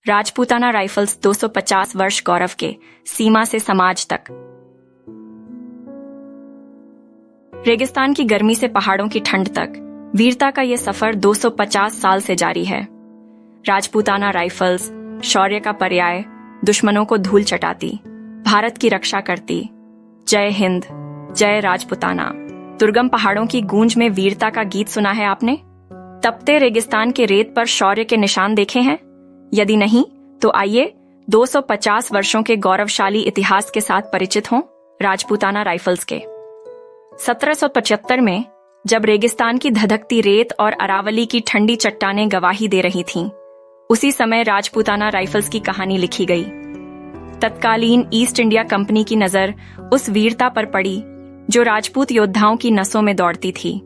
Rajputana rifles 250 वर्ष गौरव के सीमा से समाज तक। रेगिस्तान की गर्मी से पहाड़ों की ठंड तक वीरता का यह सफर 250 साल से जारी है। राजपूताना राइफल्स शौर्य का पर्याय, दुश्मनों को धूल चटाती, भारत की रक्षा करती। जय हिंद, जय राजपूताना। दुर्गम पहाड़ों की गूंज में वीरता का गीत सुना है आपने? तपते रेगिस्तान के रेत पर शौर्य के निशान देखे हैं? यदि नहीं तो आइए 250 वर्षों के गौरवशाली इतिहास के साथ परिचित हों राजपूताना राइफल्स के। 1775 में जब रेगिस्तान की धधकती रेत और अरावली की ठंडी चट्टानें गवाही दे रही थीं, उसी समय राजपूताना राइफल्स की कहानी लिखी गई। तत्कालीन ईस्ट इंडिया कंपनी की नजर उस वीरता पर पड़ी जो राजपूत योद्धाओं की नसों में दौड़ती थी।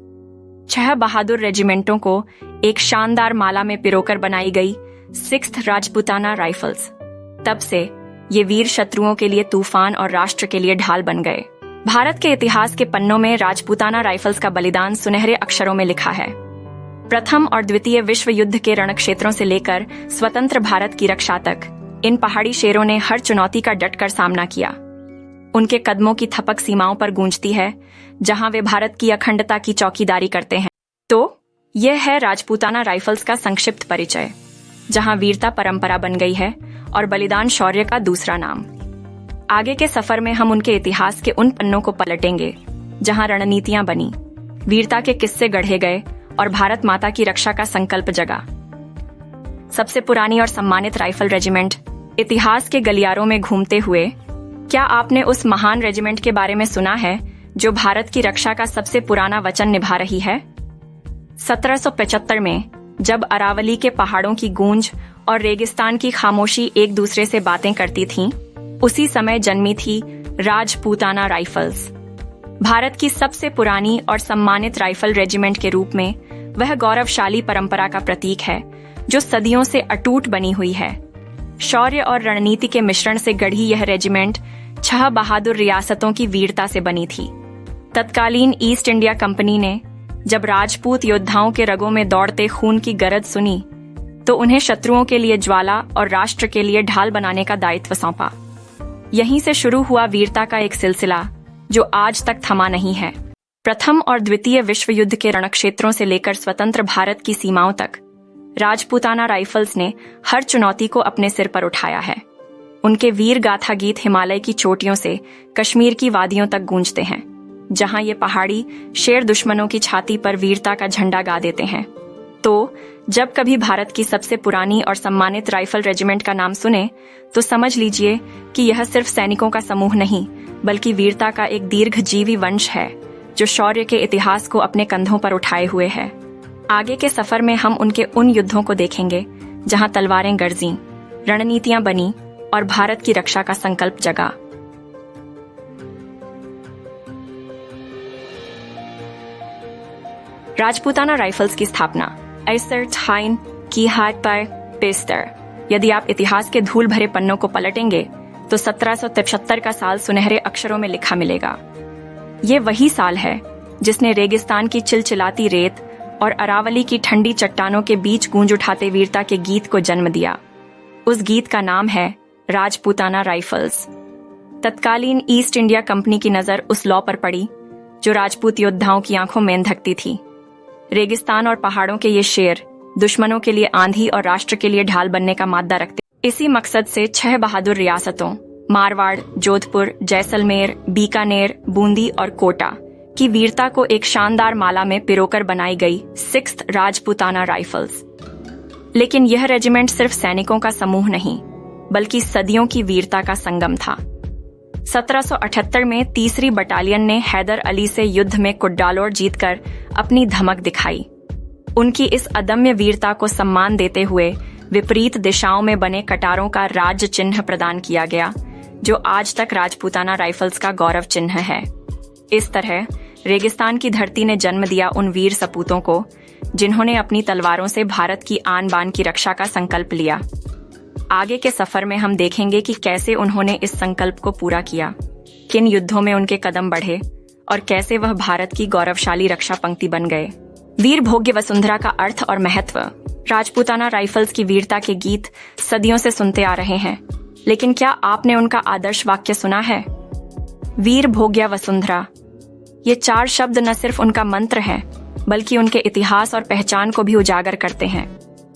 6 बहादुर रेजिमेंटों को एक शानदार माला में पिरोकर बनाई गई 6th राजपूताना राइफल्स। तब से ये वीर शत्रुओं के लिए तूफान और राष्ट्र के लिए ढाल बन गए। भारत के इतिहास के पन्नों में राजपूताना राइफल्स का बलिदान सुनहरे अक्षरों में लिखा है। प्रथम और द्वितीय विश्व युद्ध के रणक्षेत्रों से लेकर स्वतंत्र भारत की रक्षा तक इन पहाड़ी शेरों ने हर चुनौती का डटकर सामना किया। उनके कदमों की थपक सीमाओं पर गूंजती है, जहां वे भारत की अखंडता की चौकीदारी करते हैं। तो यह है राजपूताना राइफल्स का संक्षिप्त परिचय, जहां वीरता परंपरा बन गई है और बलिदान शौर्य का दूसरा नाम। आगे के सफर में हम उनके इतिहास के उन पन्नों को पलटेंगे जहां रणनीतियां बनी, वीरता के किस्से गढ़े गए और भारत माता की रक्षा का संकल्प जगा। सबसे पुरानी और सम्मानित राइफल रेजिमेंट इतिहास के गलियारों में घूमते हुए, क्या आपने उस महान रेजिमेंट के बारे में सुना है जो भारत की रक्षा का सबसे पुराना वचन निभा रही है? 1775 में जब अरावली के पहाड़ों की गूंज और रेगिस्तान की खामोशी एक दूसरे से बातें करती थीं, उसी समय जन्मी थी राजपूताना राइफल्स। भारत की सबसे पुरानी और सम्मानित राइफल रेजिमेंट के रूप में वह गौरवशाली परंपरा का प्रतीक है जो सदियों से अटूट बनी हुई है। शौर्य और रणनीति के मिश्रण से गढ़ी यह रेजिमेंट 6 बहादुर रियासतों की वीरता से बनी थी। तत्कालीन ईस्ट इंडिया कंपनी ने जब राजपूत योद्धाओं के रगों में दौड़ते खून की गरज सुनी, तो उन्हें शत्रुओं के लिए ज्वाला और राष्ट्र के लिए ढाल बनाने का दायित्व सौंपा। यहीं से शुरू हुआ वीरता का एक सिलसिला जो आज तक थमा नहीं है। प्रथम और द्वितीय विश्व युद्ध के रणक्षेत्रों से लेकर स्वतंत्र भारत की सीमाओं तक राजपूताना राइफल्स ने हर चुनौती को अपने सिर पर उठाया है। उनके वीर गाथा गीत हिमालय की चोटियों से कश्मीर की वादियों तक गूंजते हैं, जहां ये पहाड़ी शेर दुश्मनों की छाती पर वीरता का झंडा गा देते हैं। तो जब कभी भारत की सबसे पुरानी और सम्मानित राइफल रेजिमेंट का नाम सुने, तो समझ लीजिए कि यह सिर्फ सैनिकों का समूह नहीं, बल्कि वीरता का एक दीर्घजीवी वंश है जो शौर्य के इतिहास को अपने कंधों पर उठाए हुए है। आगे के सफर में हम उनके उन युद्धों को देखेंगे जहां तलवारें गरजी, रणनीतियां बनी और भारत की रक्षा का संकल्प जगा। राजपूताना राइफल्स की स्थापना ऐसर थाइन की हाट पर पेस्टर। यदि आप इतिहास के धूल भरे पन्नों को पलटेंगे तो 1773 का साल सुनहरे अक्षरों में लिखा मिलेगा। ये वही साल है जिसने रेगिस्तान की चिलचिलाती रेत और अरावली की ठंडी चट्टानों के बीच गूंज उठाते वीरता के गीत को जन्म दिया। उस गीत का नाम है राजपूताना राइफल्स। तत्कालीन ईस्ट इंडिया कंपनी की नजर उस लौ पर पड़ी जो राजपूत योद्धाओं की आंखों में धकती थी। रेगिस्तान और पहाड़ों के ये शेर दुश्मनों के लिए आंधी और राष्ट्र के लिए ढाल बनने का माद्दा रखते। इसी मकसद से 6 बहादुर रियासतों मारवाड़, जोधपुर, जैसलमेर, बीकानेर, बूंदी और कोटा की वीरता को एक शानदार माला में पिरोकर बनाई गई 6th राजपूताना राइफल्स। लेकिन यह रेजिमेंट सिर्फ सैनिकों का समूह नहीं, बल्कि सदियों की वीरता का संगम था। 1778 में 3री बटालियन ने हैदर अली से युद्ध में कुड्डालोर जीतकर अपनी धमक दिखाई। उनकी इस अदम्य वीरता को सम्मान देते हुए विपरीत दिशाओं में बने कटारों का राज्य चिन्ह प्रदान किया गया, जो आज तक राजपूताना राइफल्स का गौरव चिन्ह है। इस तरह रेगिस्तान की धरती ने जन्म दिया उन वीर सपूतों को जिन्होंने अपनी तलवारों से भारत की आन बान की रक्षा का संकल्प लिया। आगे के सफर में हम देखेंगे कि कैसे उन्होंने इस संकल्प को पूरा किया, किन युद्धों में उनके कदम बढ़े और कैसे वह भारत की गौरवशाली रक्षा पंक्ति बन गए। वीर भोग्य वसुंधरा का अर्थ और महत्व। राजपूताना राइफल्स की वीरता के गीत सदियों से सुनते आ रहे हैं, लेकिन क्या आपने उनका आदर्श वाक्य सुना है? वीर भोग्य वसुंधरा। ये 4 शब्द न सिर्फ उनका मंत्र है, बल्कि उनके इतिहास और पहचान को भी उजागर करते हैं।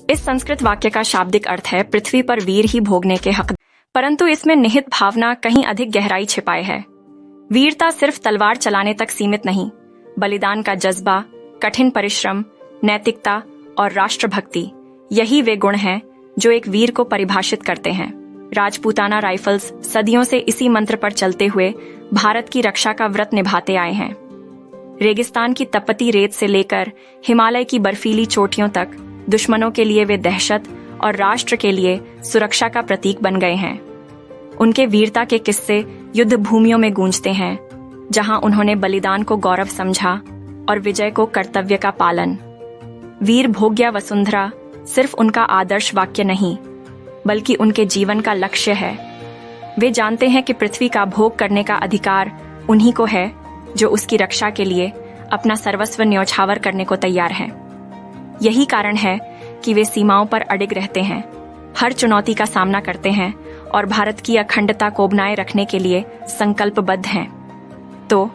इस संस्कृत वाक्य का शाब्दिक अर्थ है पृथ्वी पर वीर ही भोगने के हक, परंतु इसमें निहित भावना कहीं अधिक गहराई छिपाए है। वीरता सिर्फ तलवार चलाने तक सीमित नहीं, बलिदान का जज्बा, कठिन परिश्रम, नैतिकता और राष्ट्रभक्ति, यही वे गुण हैं जो एक वीर को परिभाषित करते हैं। राजपूताना राइफल्स सदियों से इसी मंत्र पर चलते हुए भारत की रक्षा का व्रत निभाते आए हैं। रेगिस्तान की तपती रेत से लेकर हिमालय की बर्फीली चोटियों तक दुश्मनों के लिए वे दहशत और राष्ट्र के लिए सुरक्षा का प्रतीक बन गए हैं। उनके वीरता के किस्से युद्ध भूमियों में गूंजते हैं, जहां उन्होंने बलिदान को गौरव समझा और विजय को कर्तव्य का पालन। वीर भोग्य वसुंधरा सिर्फ उनका आदर्श वाक्य नहीं, बल्कि उनके जीवन का लक्ष्य है। वे जानते हैं कि पृथ्वी का भोग करने का अधिकार उन्हीं को है जो उसकी रक्षा के लिए अपना सर्वस्व न्यौछावर करने को तैयार हैं। यही कारण है कि वे सीमाओं पर अडिग रहते हैं, हर चुनौती का सामना करते हैं और भारत की अखंडता को बनाए रखने के लिए संकल्पबद्ध हैं। तो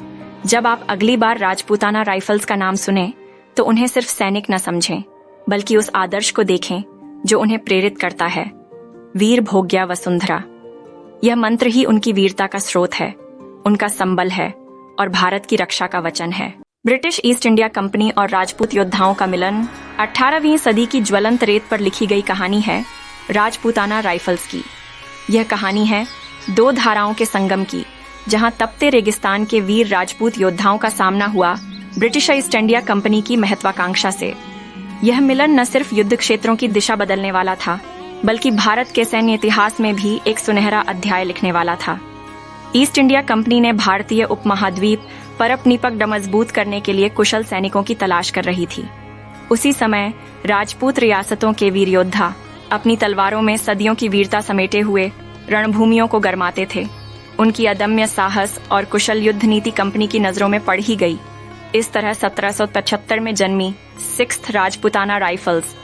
जब आप अगली बार राजपूताना राइफल्स का नाम सुने, तो उन्हें सिर्फ सैनिक न समझें, बल्कि उस आदर्श को देखें जो उन्हें प्रेरित करता है, वीर भोग्य वसुंधरा। यह मंत्र ही उनकी वीरता का स्रोत है, उनका संबल है और भारत की रक्षा का वचन है। ब्रिटिश ईस्ट इंडिया कंपनी और राजपूत योद्धाओं का मिलन 18वीं सदी की ज्वलंत रेत पर लिखी गई कहानी है राजपूताना राइफल्स की। यह कहानी है 2 धाराओं के संगम की, जहां तपते रेगिस्तान के वीर राजपूत योद्धाओं का सामना हुआ ब्रिटिश ईस्ट इंडिया कंपनी की महत्वाकांक्षा से। यह मिलन न सिर्फ युद्ध क्षेत्रों की दिशा बदलने वाला था, बल्कि भारत के सैन्य इतिहास में भी एक सुनहरा अध्याय लिखने वाला था। ईस्ट इंडिया कंपनी ने भारतीय उपमहाद्वीप पर अपनी पकड़ मजबूत करने के लिए कुशल सैनिकों की तलाश कर रही थी। उसी समय राजपूत रियासतों के वीर योद्धा अपनी तलवारों में सदियों की वीरता समेटे हुए रणभूमियों को गरमाते थे। उनकी अदम्य साहस और कुशल युद्ध नीति कंपनी की नजरों में पड़ ही गई। इस तरह 1775 में जन्मी 6th राजपूताना राइफल्स,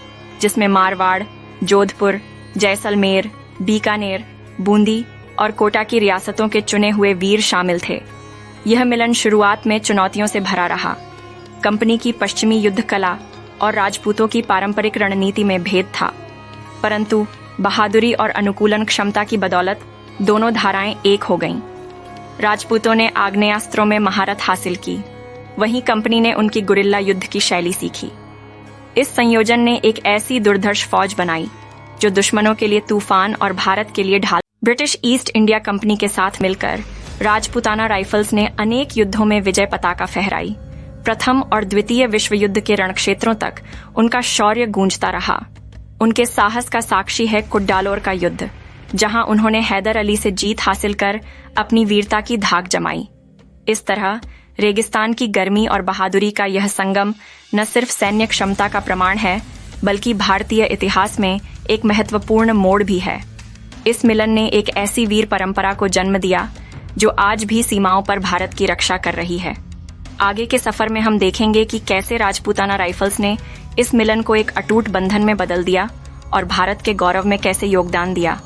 जिसमें मारवाड़, जोधपुर, जैसलमेर, बीकानेर, बूंदी और कोटा की रियासतों के चुने हुए वीर शामिल थे। यह मिलन शुरुआत में चुनौतियों से भरा रहा। कंपनी की पश्चिमी युद्ध कला और राजपूतों की पारंपरिक रणनीति में भेद था, परंतु बहादुरी और अनुकूलन क्षमता की बदौलत दोनों धाराएं एक हो गईं। राजपूतों ने आग्नेयास्त्रों में महारत हासिल की, वहीं कंपनी ने उनकी गुरिल्ला युद्ध की शैली सीखी। इस संयोजन ने एक ऐसी दुर्धर्ष फौज बनाई जो दुश्मनों के लिए तूफान और भारत के लिए ढाल। ब्रिटिश ईस्ट इंडिया कंपनी के साथ मिलकर राजपूताना राइफल्स ने अनेक युद्धों में विजय पताका फहराई। प्रथम और द्वितीय विश्व युद्ध के रणक्षेत्रों तक उनका शौर्य गूंजता रहा। उनके साहस का साक्षी है कुड्डालोर का युद्ध, जहां उन्होंने हैदर अली से जीत हासिल कर अपनी वीरता की धाक जमाई। इस तरह रेगिस्तान की गर्मी और बहादुरी का यह संगम न सिर्फ सैन्य क्षमता का प्रमाण है, बल्कि भारतीय इतिहास में एक महत्वपूर्ण मोड़ भी है। इस मिलन ने एक ऐसी वीर परंपरा को जन्म दिया जो आज भी सीमाओं पर भारत की रक्षा कर रही है। आगे के सफर में हम देखेंगे कि कैसे राजपूताना राइफल्स ने इस मिलन को एक अटूट बंधन में बदल दिया और भारत के गौरव में कैसे योगदान दिया।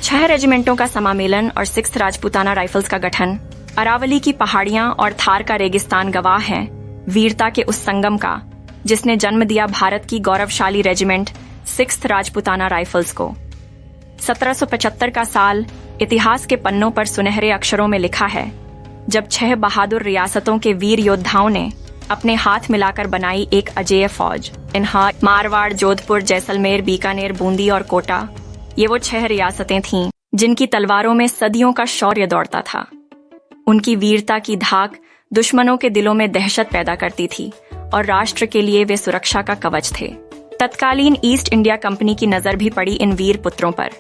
6 रेजिमेंटों का समामेलन और 6th राजपूताना राइफल्स का गठन, अरावली की पहाड़ियां और थार का रेगिस्तान गवाह हैं वीरता के उस संगम का, जिसने जन्म दिया भारत की गौरवशाली रेजिमेंट 6th राजपूताना राइफल्स को। 1775 का साल इतिहास के पन्नों पर सुनहरे अक्षरों में लिखा है, जब 6 बहादुर रियासतों के वीर योद्धाओं ने अपने हाथ मिलाकर बनाई एक अजेय फौज। इन्हा मारवाड़, जोधपुर, जैसलमेर, बीकानेर, बूंदी और कोटा, ये वो 6 रियासतें थीं जिनकी तलवारों में सदियों का शौर्य दौड़ता था। उनकी वीरता की धाक दुश्मनों के दिलों में दहशत पैदा करती थी और राष्ट्र के लिए वे सुरक्षा का कवच थे। तत्कालीन ईस्ट इंडिया कंपनी की नजर भी पड़ी इन वीर पुत्रों पर।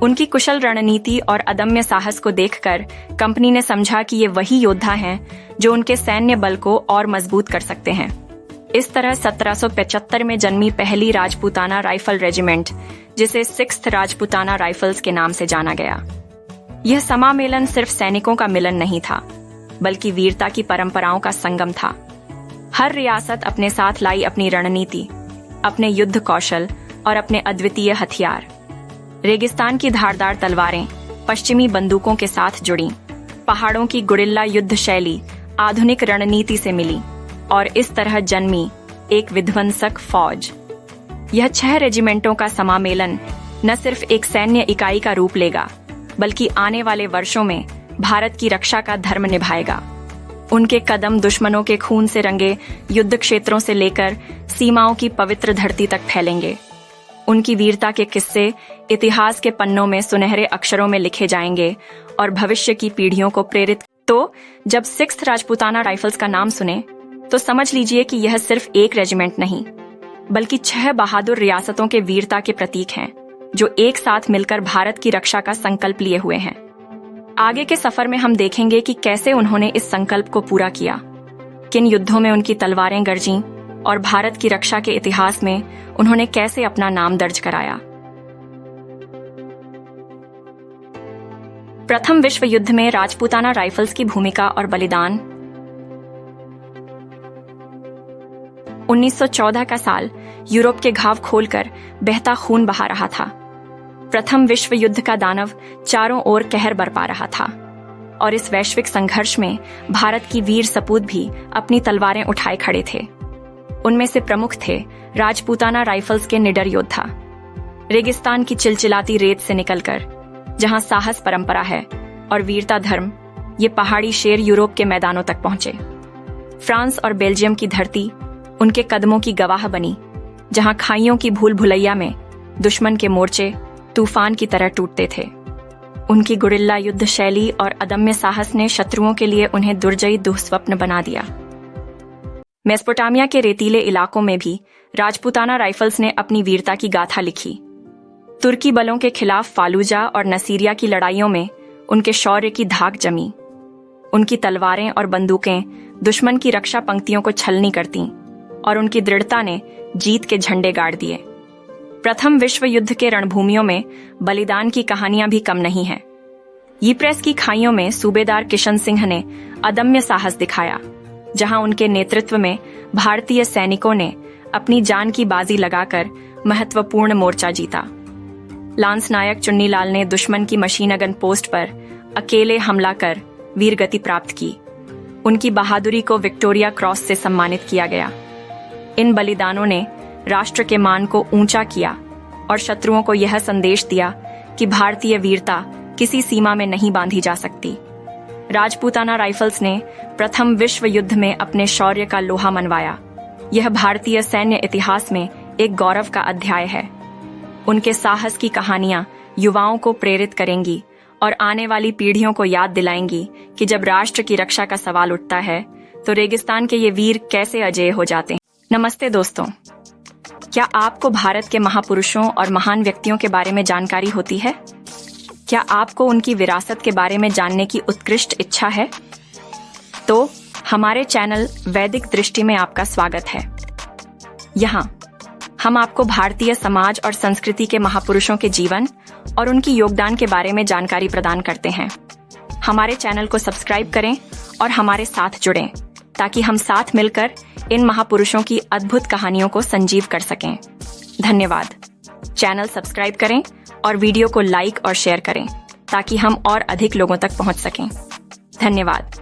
उनकी कुशल रणनीति और अदम्य साहस को देखकर कंपनी ने समझा कि ये वही योद्धा हैं जो उनके सैन्य बल को और मजबूत कर सकते हैं। इस तरह 1775 में जन्मी पहली राजपूताना राइफल रेजिमेंट, जिसे 6th राजपूताना राइफल्स के नाम से जाना गया। यह समामेलन सिर्फ सैनिकों का मिलन नहीं था, बल्कि वीरता की परंपराओं का संगम था। हर रियासत अपने साथ लाई अपनी रणनीति, अपने युद्ध कौशल और अपने अद्वितीय हथियार। रेगिस्तान की धारदार तलवारें पश्चिमी बंदूकों के साथ जुड़ी, पहाड़ों की गुरिल्ला युद्ध शैली आधुनिक रणनीति से मिली और इस तरह जन्मी एक विध्वंसक फौज। यह 6 रेजिमेंटों का समामेलन न सिर्फ एक सैन्य इकाई का रूप लेगा, बल्कि आने वाले वर्षों में भारत की रक्षा का धर्म निभाएगा। उनके कदम दुश्मनों के खून से रंगे युद्ध क्षेत्रों से लेकर सीमाओं की पवित्र धरती तक फैलेंगे। उनकी वीरता के किस्से इतिहास के पन्नों में सुनहरे अक्षरों में लिखे जाएंगे और भविष्य की पीढ़ियों को प्रेरित। तो जब 6th राजपूताना राइफल्स का नाम सुने तो समझ लीजिए कि यह सिर्फ एक रेजिमेंट नहीं, बल्कि 6 बहादुर रियासतों के वीरता के प्रतीक हैं, जो एक साथ मिलकर भारत की रक्षा का संकल्प लिए हुए हैं। आगे के सफर में हम देखेंगे कि कैसे उन्होंने इस संकल्प को पूरा किया, किन युद्धों में उनकी तलवारें गरजीं और भारत की रक्षा के इतिहास में उन्होंने कैसे अपना नाम दर्ज कराया। प्रथम विश्व युद्ध में राजपूताना राइफल्स की भूमिका और बलिदान। 1914 का साल यूरोप के घाव खोलकर बहता खून बहा रहा था। प्रथम विश्व युद्ध का दानव चारों ओर कहर बरपा रहा था और इस वैश्विक संघर्ष में भारत की वीर सपूत भी अपनी तलवारें उठाए खड़े थे। उनमें से प्रमुख थे राजपूताना राइफल्स के निडर योद्धा। रेगिस्तान की चिलचिलाती रेत से निकलकर, जहां साहस परंपरा है और वीरता धर्म, ये पहाड़ी शेर यूरोप के मैदानों तक पहुंचे। फ्रांस और बेल्जियम की धरती उनके कदमों की गवाह बनी, जहां खाइयों की भूल भुलैया में दुश्मन के मोर्चे तूफान की तरह टूटते थे। उनकी गुरिल्ला युद्ध शैली और अदम्य साहस ने शत्रुओं के लिए उन्हें दुर्जयी दुःस्वप्न बना दिया। मेसोपोटामिया के रेतीले इलाकों में भी राजपूताना राइफल्स ने अपनी वीरता की गाथा लिखी। तुर्की बलों के खिलाफ फालूजा और नसीरिया की लड़ाइयों में उनके शौर्य की धाक जमी। उनकी तलवारें और बंदूकें दुश्मन की रक्षा पंक्तियों को छलनी करतीं और उनकी दृढ़ता ने जीत के झंडे गाड़ दिए। प्रथम विश्व युद्ध के रणभूमियों में बलिदान की कहानियां भी कम नहीं हैं। यीप्रेस की खाइयों में सूबेदार किशन सिंह ने अदम्य साहस दिखाया, जहां उनके नेतृत्व में भारतीय सैनिकों ने अपनी जान की बाजी लगाकर महत्वपूर्ण मोर्चा जीता। लांस नायक चुन्नीलाल ने दुश्मन की मशीन गन पोस्ट पर अकेले हमला कर वीरगति प्राप्त की। उनकी बहादुरी को विक्टोरिया क्रॉस से सम्मानित किया गया। इन बलिदानों ने राष्ट्र के मान को ऊंचा किया और शत्रुओं को यह संदेश दिया कि भारतीय वीरता किसी सीमा में नहीं बांधी जा सकती। राजपूताना राइफल्स ने प्रथम विश्व युद्ध में अपने शौर्य का लोहा मनवाया। यह भारतीय सैन्य इतिहास में एक गौरव का अध्याय है। उनके साहस की कहानियां युवाओं को प्रेरित करेंगी और आने वाली पीढ़ियों को याद दिलाएंगी कि जब राष्ट्र की रक्षा का सवाल उठता है तो रेगिस्तान के ये वीर कैसे अजेय हो जाते हैं। नमस्ते दोस्तों, क्या आपको भारत के महापुरुषों और महान व्यक्तियों के बारे में जानकारी होती है? क्या आपको उनकी विरासत के बारे में जानने की उत्कृष्ट इच्छा है? तो हमारे चैनल वैदिक दृष्टि में आपका स्वागत है। यहाँ हम आपको भारतीय समाज और संस्कृति के महापुरुषों के जीवन और उनकी योगदान के बारे में जानकारी प्रदान करते हैं। हमारे चैनल को सब्सक्राइब करें और हमारे साथ जुड़ें, ताकि हम साथ मिलकर इन महापुरुषों की अद्भुत कहानियों को संजीव कर सकें। धन्यवाद। चैनल सब्सक्राइब करें और वीडियो को लाइक और शेयर करें, ताकि हम और अधिक लोगों तक पहुंच सकें। धन्यवाद।